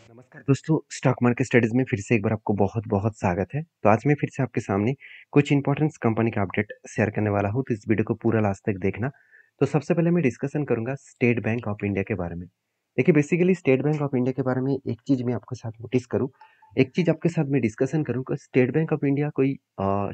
नमस्कार दोस्तों, stock market studies में फिर से एक बार आपको बहुत-बहुत स्वागत है। तो आज मैं फिर से आपके सामने कुछ इंपॉर्टेंट कंपनी का अपडेट शेयर करने वाला हूँ, तो इस वीडियो को पूरा लास्ट तक देखना। तो सबसे पहले मैं डिस्कशन करूँगा स्टेट बैंक ऑफ इंडिया के बारे में। देखिए basically state bank of India के बारे में एक चीज़ मैं आपके साथ नोटिस करूँ, एक चीज़ आपके साथ मैं डिस्कशन करूँ कि स्टेट बैंक ऑफ इंडिया कोई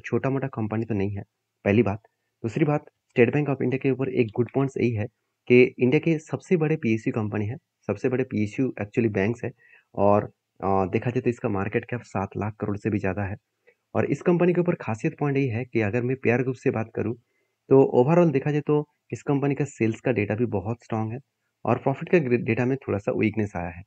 छोटा-मोटा कंपनी तो नहीं है, पहली बात। दूसरी बात, स्टेट बैंक ऑफ इंडिया के ऊपर एक गुड पॉइंट्स यही है कि इंडिया के सबसे बड़े पीएसयू कंपनी है, सबसे बड़े पीएसयू एक्चुअली बैंक्स है। और देखा जाए तो इसका मार्केट कैप 7 लाख करोड़ से भी ज़्यादा है। और इस कंपनी के ऊपर खासियत पॉइंट यही है कि अगर मैं पेयर ग्रुप से बात करूँ, तो ओवरऑल देखा जाए तो इस कंपनी का सेल्स का डेटा भी बहुत स्ट्रॉन्ग है और प्रॉफिट का डेटा में थोड़ा-सा वीकनेस आया है।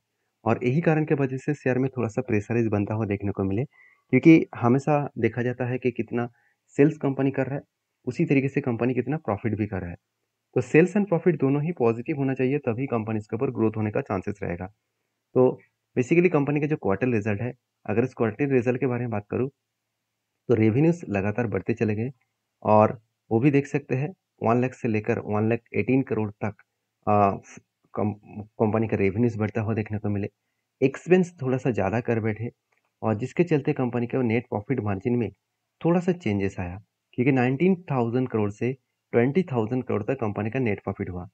और यही कारण की वजह से शेयर में थोड़ा-सा प्रेशराइज़ बनता हुआ देखने को मिले, क्योंकि हमेशा देखा जाता है कि कितना सेल्स कंपनी कर रहा है, उसी तरीके से कंपनी कितना प्रॉफिट भी कर रहा है। तो सेल्स एंड प्रॉफिट दोनों ही पॉजिटिव होना चाहिए, तभी कंपनी इसके ऊपर ग्रोथ होने का चांसेस रहेगा। तो बेसिकली कंपनी का जो क्वार्टर रिजल्ट है, अगर इस क्वार्टर रिजल्ट के बारे में बात करूँ, तो रेवेन्यूज़ लगातार बढ़ते चले गए और वो भी देख सकते हैं 1 लाख से लेकर 1 लाख 18 करोड़ तक अ, कम कंपनी का रेवेन्यूज़ बढ़ता हुआ देखने को मिले। एक्सपेंस थोड़ा-सा ज़्यादा कर बैठे और जिसके चलते कंपनी का नेट प्रॉफिट मार्जिन में थोड़ा-सा चेंजेस आया, क्योंकि 19,000 करोड़ से 20,000 करोड़ तक कंपनी का नेट प्रॉफिट हुआ।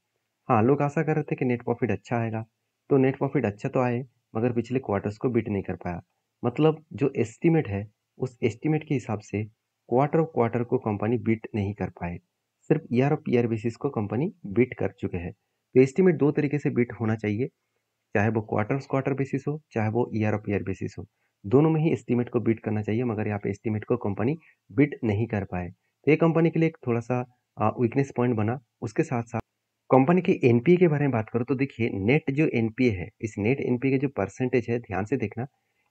हाँ, लोग आशा कर रहे थे कि नेट प्रॉफिट अच्छा आएगा, तो नेट प्रॉफिट अच्छा तो आए, मगर पिछले क्वार्टर्स को बीट नहीं कर पाया। मतलब जो एस्टीमेट है, उस एस्टीमेट के हिसाब से क्वार्टर को कंपनी बीट नहीं कर पाए। सिर्फ ईयर ऑफ ईयर बेसिस को कंपनी बीट कर चुके हैं। तो एस्टीमेट 2 तरीके से बीट होना चाहिए, चाहे वो क्वार्टर बेसिस हो, चाहे वो ईयर ऑफ ईयर बेसिस हो। दोनों में ही एस्टीमेट को बीट करना चाहिए, मगर यहाँ पे एस्टीमेट को कंपनी बीट नहीं कर पाए। तो ये कंपनी के लिए एक थोड़ा-सा वीकनेस पॉइंट बना। उसके साथ-साथ कंपनी की एनपीए के बारे में बात करूँ तो देखिए नेट जो एनपीए है, इस नेट एनपीए का जो परसेंटेज है ध्यान से देखना,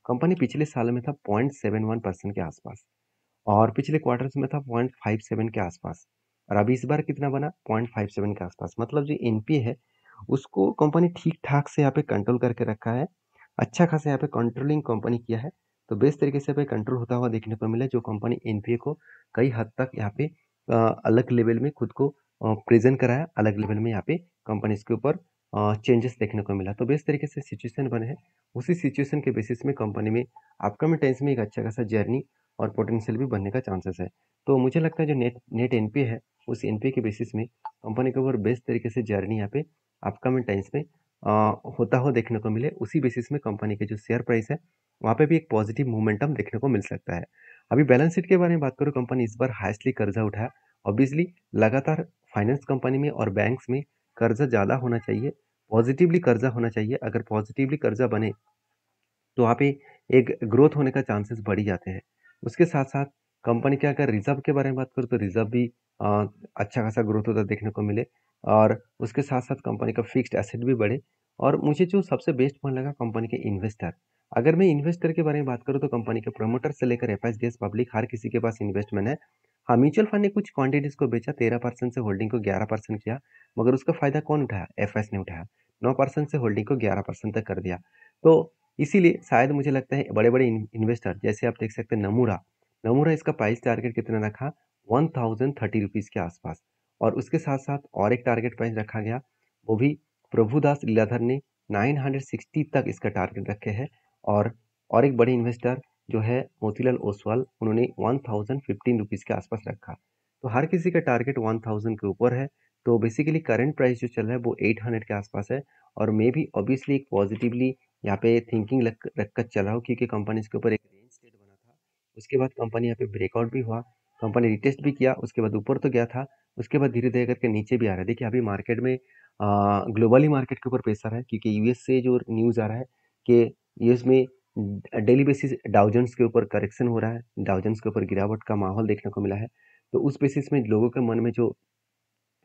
कंपनी पिछले साल में था 0.71% के आसपास और पिछले क्वार्टर्स में था 0.57 के आसपास और अभी इस बार कितना बना 0.57 के आसपास। मतलब जो एनपीए है उसको कंपनी ठीक-ठाक से यहाँ पे कंट्रोल करके रखा है। अच्छा खासा यहाँ पे कंट्रोलिंग कंपनी किया है। तो बेस्ट तरीके से यहाँ पे कंट्रोल होता हुआ देखने को मिला, जो कंपनी एनपीए को कई हद तक यहाँ पे अलग लेवल में खुद को प्रेज़ेंट कराया, अलग लेवल में यहाँ पे कंपनी इसके ऊपर चेंजेस देखने को मिला। तो बेस्ट तरीके से सिचुएशन बने हैं, उसी सिचुएशन के बेसिस में कंपनी में अपकमिंग टाइम्स में एक अच्छा खासा जर्नी और पोटेंशियल भी बनने का चांसेस है। तो मुझे लगता है जो नेट नेट एनपीए है, उस एनपीए के बेसिस में कंपनी के ऊपर बेस्ट तरीके से जर्नी यहाँ पे अपकमिंग टाइम्स में होता हुआ देखने को मिले। उसी बेसिस में कंपनी के जो शेयर प्राइस है, वहाँ पे भी एक पॉजिटिव मोमेंटम देखने को मिल सकता है। अभी बैलेंस शीट के बारे में बात करूँ, कंपनी इस बार हाईएस्टली कर्जा उठाया। ऑब्वियसली लगातार फाइनेंस कंपनी में और बैंक्स में कर्जा ज़्यादा होना चाहिए, पॉजिटिवली कर्जा होना चाहिए। अगर पॉजिटिवली कर्जा बने तो वहाँ पे एक ग्रोथ होने का चांसेस बढ़ ही जाते हैं। उसके साथ-साथ कंपनी के अगर रिज़र्व के बारे में बात करूँ तो रिज़र्व भी अ, अच्छा खासा ग्रोथ होता देखने को मिले और उसके साथ-साथ कंपनी का फिक्स्ड एसेट भी बढ़े। और मुझे जो सबसे बेस्ट पॉइंट लगा कंपनी के इन्वेस्टर। अगर मैं इन्वेस्टर के बारे में बात करूँ तो कंपनी के प्रमोटर से लेकर एफएसडीएस पब्लिक हर किसी के पास इन्वेस्टमेंट है। हाँ, म्यूचुअल फंड ने कुछ क्वांटिटीज़ को बेचा, 13% से होल्डिंग को 11% किया, मगर उसका फ़ायदा कौन उठाया? एफएस ने उठाया। 9% से होल्डिंग को 11% तक कर दिया। तो इसीलिए शायद मुझे लगता है बड़े-बड़े इन्वेस्टर जैसे आप देख सकते हैं नमूरा, नमूरा इसका प्राइस टारगेट कितना रखा 1030 रुपीज़ के आसपास और उसके साथ-साथ और एक टारगेट प्राइस रखा गया, वो भी प्रभुदास लीलाधर ने 960 तक इसका टारगेट रखे हैं और एक बड़े इन्वेस्टर जो है मोतीलाल ओसवाल, उन्होंने 1015 रुपीज़ के आसपास रखा। तो हर किसी का टारगेट 1000 के ऊपर है, तो बेसिकली करंट प्राइस जो चल रहा है वो 800 के आसपास है और मैं भी ऑब्वियसली एक पॉजिटिवली यहाँ पे थिंकिंग रखकर चल रहा हूँ, क्योंकि कंपनी इसके ऊपर एक रेंज स्टेट बना था। उसके बाद कंपनी यहाँ पे ब्रेकआउट भी हुआ, कंपनी रिटेस्ट भी किया, उसके बाद ऊपर तो गया था, उसके बाद धीरे-धीरे करके नीचे भी आ रहा है। देखिए अभी मार्केट में ग्लोबली मार्केट के ऊपर प्रेशर है, क्योंकि यूएस से जो न्यूज़ आ रहा है कि यूएस में डेली बेसिस डाउ जोन्स के ऊपर करेक्शन हो रहा है, डाउ जोन्स के ऊपर गिरावट का माहौल देखने को मिला है। तो उस बेसिस में लोगों के मन में जो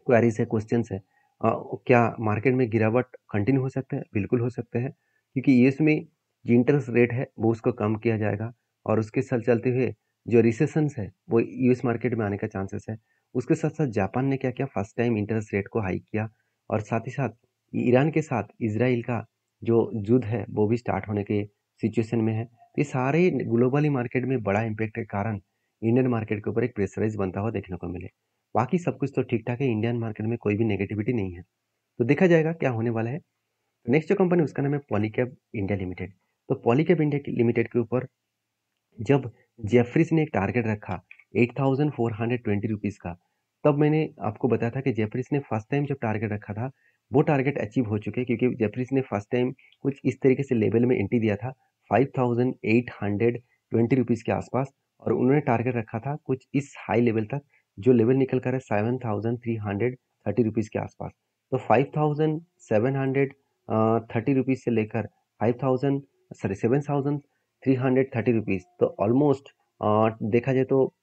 क्वेरीज है, क्वेश्चंस है, क्या मार्केट में गिरावट कंटिन्यू हो सकता है? बिल्कुल हो सकते हैं, क्योंकि यूएस में जो इंटरेस्ट रेट है वो उसको कम किया जाएगा और उसके साथ चलते हुए जो रिसेशंस है वो यूएस मार्केट में आने का चांसेस है। उसके साथ-साथ जापान ने क्या किया, फर्स्ट टाइम इंटरेस्ट रेट को हाइक किया और साथ ही साथ ईरान के साथ इज़राइल का जो युद्ध है वो भी स्टार्ट होने के सिचुएशन में है। ये सारे ग्लोबली मार्केट में बड़ा इम्पैक्ट के कारण इंडियन मार्केट के ऊपर एक प्रेशराइज़ बनता हुआ देखने को मिले। बाकी सब कुछ तो ठीक-ठाक है, इंडियन मार्केट में कोई भी नेगेटिविटी नहीं है। तो देखा जाएगा क्या होने वाला है। नेक्स्ट जो कंपनी उसका नाम है पॉलीकैब इंडिया लिमिटेड। तो पॉलीकैब इंडिया लिमिटेड के ऊपर जब जेफरीज ने एक टारगेट रखा 8,420 रुपीज़ का, तब मैंने आपको बताया था कि जेफरीज ने फर्स्ट टाइम जब टारगेट रखा था, वो टारगेट अचीव हो चुके हैं, क्योंकि जेफरीज ने फर्स्ट टाइम कुछ इस तरीके से लेवल में एंट्री दिया था 5,820 रुपीज़ के आसपास, और उन्होंने टारगेट रखा था कुछ इस हाई लेवल तक, जो लेवल निकल कर है 7,330 रुपीज़ के आसपास। तो 5,730 रुपीज़ से लेकर 5,000 सॉरी 7,330 रुपीज़, तो ऑलमोस्ट देखा जाए तो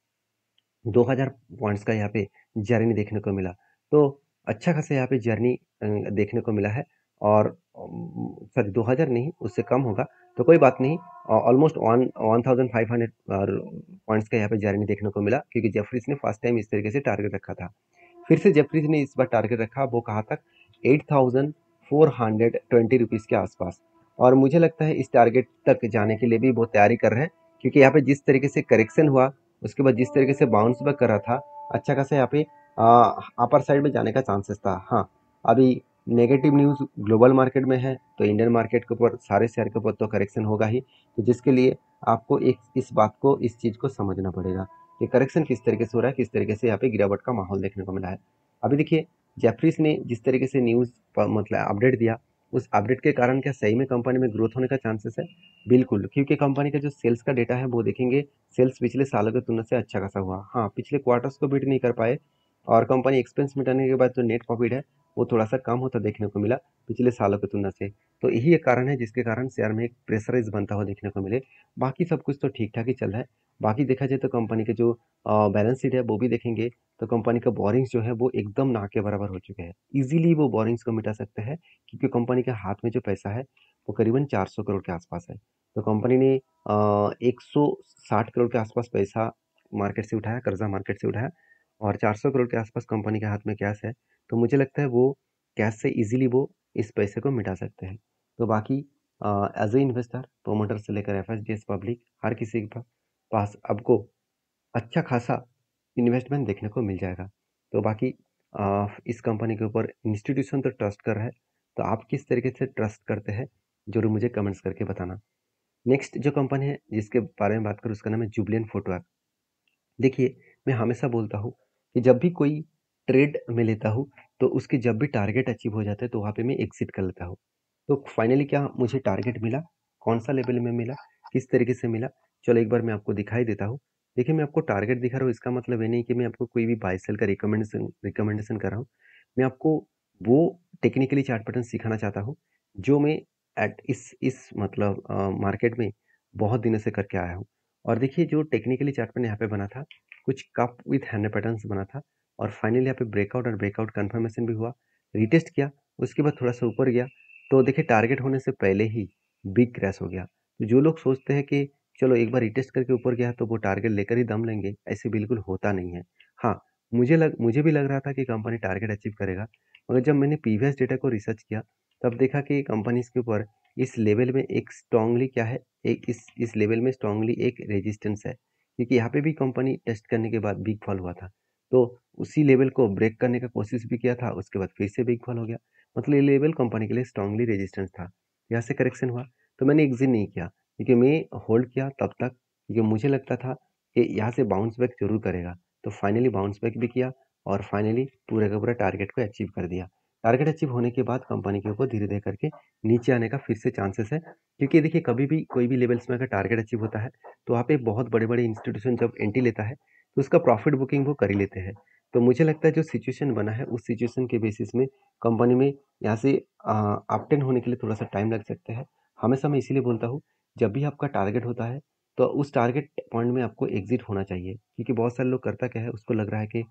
2000 पॉइंट्स का यहाँ पे जर्नी देखने को मिला। तो अच्छा खासा यहाँ पे जर्नी देखने को मिला है, और सॉरी 2000 नहीं, उससे कम होगा, तो कोई बात नहीं। ऑलमोस्ट 1500 पॉइंट्स का यहाँ पे जर्नी देखने को मिला, क्योंकि जेफरीज ने फर्स्ट टाइम इस तरीके से टारगेट रखा था। फिर से जेफरीज ने इस बार टारगेट रखा, वो कहाँ तक, 8,420 रुपीज़ के आसपास। और मुझे लगता है इस टारगेट तक जाने के लिए भी वो तैयारी कर रहे हैं, क्योंकि यहाँ पे जिस तरीके से करेक्शन हुआ, उसके बाद जिस तरीके से बाउंस बैक कर रहा था, अच्छा खासा यहाँ पे अपर साइड में जाने का चांसेस था। हाँ, अभी नेगेटिव न्यूज़ ग्लोबल मार्केट में है, तो इंडियन मार्केट के ऊपर, सारे शेयर के ऊपर तो करेक्शन होगा ही, तो जिसके लिए आपको एक इस बात को, इस चीज़ को समझना पड़ेगा कि करेक्शन किस तरीके से हो रहा है, किस तरीके से यहाँ पे गिरावट का माहौल देखने को मिला है। अभी देखिए, जेफरीज ने जिस तरीके से न्यूज़ मतलब अपडेट दिया, उस अपडेट के कारण क्या सही में कंपनी में ग्रोथ होने का चांसेस है? बिल्कुल, क्योंकि कंपनी का जो सेल्स का डेटा है वो देखेंगे, सेल्स पिछले सालों की तुलना से अच्छा खासा हुआ। हाँ, पिछले क्वार्टर्स को बीट नहीं कर पाए, और कंपनी एक्सपेंस मिटाने के बाद जो नेट प्रॉफिट है, वो थोड़ा-सा कम होता देखने को मिला पिछले सालों की तुलना से। तो यही एक कारण है जिसके कारण शेयर में एक प्रेशराइज़ बनता हुआ देखने को मिले। बाकी सब कुछ तो ठीक-ठाक ही चल रहा है। बाकी देखा जाए तो कंपनी के जो बैलेंस शीट है वो भी देखेंगे, तो कंपनी का बोरिंग्स जो है वो एकदम ना के बराबर हो चुके हैं। ईज़िली वो बोरिंग्स को मिटा सकते हैं, क्योंकि कंपनी के हाथ में जो पैसा है, वो करीबन 400 करोड़ के आसपास है। तो कंपनी ने 160 करोड़ के आसपास पैसा मार्केट से उठाया, कर्जा मार्केट से उठाया, और 400 करोड़ के आसपास कंपनी के हाथ में कैश है। तो मुझे लगता है वो कैश से इजीली वो इस पैसे को मिटा सकते हैं। तो बाकी एज ए इन्वेस्टर, प्रोमोटर से लेकर एफएसडीएस पब्लिक, हर किसी के पास आपको अच्छा खासा इन्वेस्टमेंट देखने को मिल जाएगा। तो बाकी इस कंपनी के ऊपर इंस्टीट्यूशन तो ट्रस्ट कर रहा है, तो आप किस तरीके से ट्रस्ट करते हैं, जरूर मुझे कमेंट्स करके बताना। नेक्स्ट जो कंपनी है जिसके बारे में बात करूँ, उसका नाम है जुबलियन फुटवेयर। देखिए, मैं हमेशा बोलता हूँ कि जब भी कोई ट्रेड में लेता हूँ, तो उसके जब भी टारगेट अचीव हो जाता है, तो वहाँ पे मैं एग्जिट कर लेता हूँ। तो फाइनली क्या मुझे टारगेट मिला, कौन सा लेवल में मिला, किस तरीके से मिला, चलो एक बार मैं आपको दिखाई देता हूँ। देखिए, मैं आपको टारगेट दिखा रहा हूँ, इसका मतलब ये नहीं कि मैं आपको कोई भी बाय सेल का रिकमेंडेशन कर रहा हूँ। मैं आपको वो टेक्निकली चार्ट पैटर्न सिखाना चाहता हूँ, जो मैं एट इस मतलब मार्केट में बहुत दिनों से करके आया हूँ। और देखिए, जो टेक्निकली चार्ट पैटर्न यहाँ पे बना था, कुछ कप विथ हैंड पैटर्न्स बना था, और फाइनली यहाँ पे ब्रेकआउट और ब्रेकआउट कंफर्मेशन भी हुआ, रिटेस्ट किया, उसके बाद थोड़ा सा ऊपर गया, तो देखिए टारगेट होने से पहले ही बिग क्रैश हो गया। तो जो लोग सोचते हैं कि चलो एक बार रिटेस्ट करके ऊपर गया तो वो टारगेट लेकर ही दम लेंगे, ऐसे बिल्कुल होता नहीं है। हाँ, मुझे भी लग रहा था कि कंपनी टारगेट अचीव करेगा, मगर जब मैंने प्रीवियस डेटा को रिसर्च किया, तब देखा कि कंपनी के ऊपर इस लेवल में एक स्ट्रांगली क्या है, एक इस लेवल में स्ट्रांगली एक रेजिस्टेंस है, क्योंकि यहाँ पे भी कंपनी टेस्ट करने के बाद बिग फॉल हुआ था। तो उसी लेवल को ब्रेक करने का कोशिश भी किया था, उसके बाद फिर से बिग फॉल हो गया। मतलब ये लेवल कंपनी के लिए स्ट्रांगली रेजिस्टेंस था। यहाँ से करेक्शन हुआ, तो मैंने एग्जिट नहीं किया, क्योंकि मैं होल्ड किया तब तक, क्योंकि मुझे लगता था कि यहाँ से बाउंस बैक जरूर करेगा। तो फाइनली बाउंस बैक भी किया, और फाइनली पूरे का पूरा टारगेट को अचीव कर दिया। टारगेट अचीव होने के बाद कंपनी के ऊपर धीरे धीरे करके नीचे आने का फिर से चांसेस है, क्योंकि देखिए कभी भी कोई भी लेवल्स में अगर टारगेट अचीव होता है, तो वहाँ पे बहुत बड़े बड़े इंस्टीट्यूशन जब एंट्री लेता है, तो उसका प्रॉफिट बुकिंग वो कर ही लेते हैं। तो मुझे लगता है जो सिचुएशन बना है, उस सिचुएशन के बेसिस में कंपनी में यहाँ से अपटेन होने के लिए थोड़ा सा टाइम लग सकता है। हमेशा मैं इसीलिए बोलता हूँ, जब भी आपका टारगेट होता है, तो उस टारगेट पॉइंट में आपको एग्जिट होना चाहिए, क्योंकि बहुत सारे लोग करता क्या है, उसको लग रहा है कि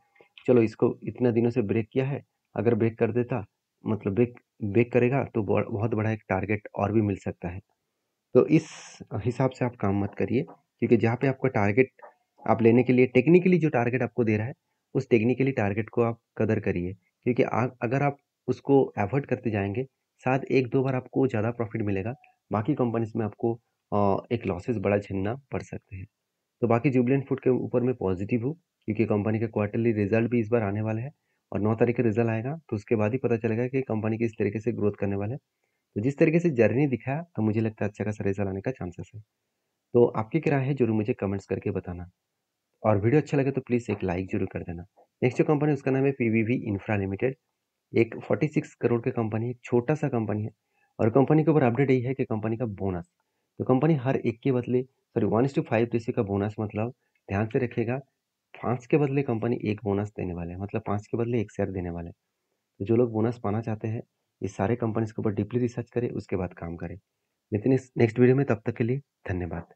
चलो इसको इतना दिनों से ब्रेक किया है, अगर ब्रेक कर देता, मतलब ब्रेक ब्रेक करेगा तो बहुत बड़ा एक टारगेट और भी मिल सकता है। तो इस हिसाब से आप काम मत करिए, क्योंकि जहाँ पे आपका टारगेट आप लेने के लिए टेक्निकली जो टारगेट आपको दे रहा है, उस टेक्निकली टारगेट को आप कदर करिए, क्योंकि अगर आप उसको अवॉइड करते जाएंगे, शायद एक दो बार आपको ज़्यादा प्रॉफिट मिलेगा, बाकी कंपनीज में आपको एक लॉसेस बड़ा झेलना पड़ सकते हैं। तो बाकी जुबिलेंट फूड के ऊपर मैं पॉजिटिव हूँ, क्योंकि कंपनी का क्वार्टरली रिजल्ट भी इस बार आने वाला है, और 9 तारीख का रिजल्ट आएगा, तो उसके बाद ही पता चलेगा कि कंपनी किस तरीके से ग्रोथ करने वाला है। तो जिस तरीके से जर्नी दिखाया, तो मुझे लगता है अच्छा खासा रिज़ल्ट आने का चांसेस है। तो आपकी क्या राय है ज़रूर मुझे कमेंट्स करके बताना और वीडियो अच्छा लगे तो प्लीज़ एक लाइक ज़रूर कर देना। नेक्स्ट जो कंपनी है उसका नाम है पीवीवी इंफ्रा लिमिटेड। एक 46 करोड़ की कंपनी है, एक छोटा-सा कंपनी है और कंपनी के ऊपर अपडेट यही है कि कंपनी का बोनस, तो कंपनी हर 1 के बदले सॉरी 1:5 रेशियो का बोनस मतलब ध्यान से रखिएगा 5 के बदले कंपनी 1 बोनस देने वाले हैं, मतलब 5 के बदले 1 शेयर देने वाले हैं। तो जो लोग बोनस पाना चाहते हैं, ये सारे कंपनीज़ के ऊपर डीपली रिसर्च करें, उसके बाद काम करें। मिलते हैं नेक्स्ट वीडियो में, तब तक के लिए धन्यवाद।